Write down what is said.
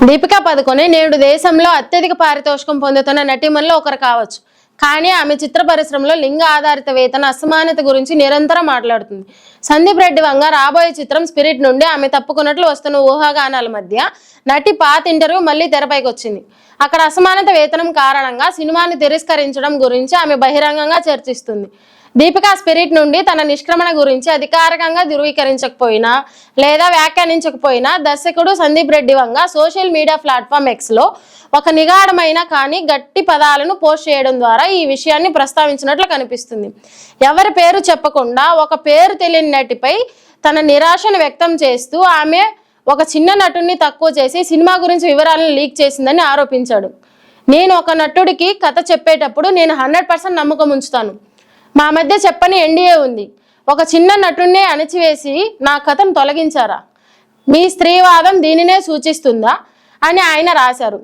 దీపికా పదుకొనె నేడు దేశంలో అత్యధిక పారితోషికం పొందుతున్న నటీమణుల్లో ఒకరు కావచ్చు. కానీ ఆమె చిత్ర పరిశ్రమలో లింగ ఆధారిత వేతన అసమానత గురించి నిరంతరం మాట్లాడుతుంది. సందీప్ రెడ్డి వంగ రాబోయే చిత్రం స్పిరిట్ నుండి ఆమె తప్పుకున్నట్లు వస్తున్న ఊహాగానాల మధ్య నటి పాత ఇంటర్వ్యూ మళ్లీ తెరపైకి వచ్చింది. అక్కడ అసమానత వేతనం కారణంగా సినిమాని తిరస్కరించడం గురించి ఆమె బహిరంగంగా చర్చిస్తుంది. దీపికా స్పిరిట్ నుండి తన నిష్క్రమణ గురించి అధికారికంగా ధృవీకరించకపోయినా లేదా వ్యాఖ్యానించకపోయినా దర్శకుడు Sandeep Reddy Vanga social media platform ఎక్స్లో ఒక నిగాఢమైన కానీ గట్టి పదాలను పోస్ట్ చేయడం ద్వారా ఈ విషయాన్ని ప్రస్తావించినట్లు కనిపిస్తుంది. ఎవరి పేరు చెప్పకుండా ఒక పేరు తెలియని నటిపై తన నిరాశను వ్యక్తం చేస్తూ ఆమె ఒక చిన్న నటుడిని తక్కువ చేసి సినిమా గురించి వివరాలను లీక్ చేసిందని ఆరోపించాడు. నేను ఒక నటుడికి కథ చెప్పేటప్పుడు నేను 100% నమ్మకం ఉంచుతాను. మా మధ్య చెప్పని ఎన్డీఏ ఉంది. ఒక చిన్న నటుడినే అణచివేసి నా కథను తొలగించారా? మీ స్త్రీవాదం దీనినే సూచిస్తుందా అని ఆయన రాశారు.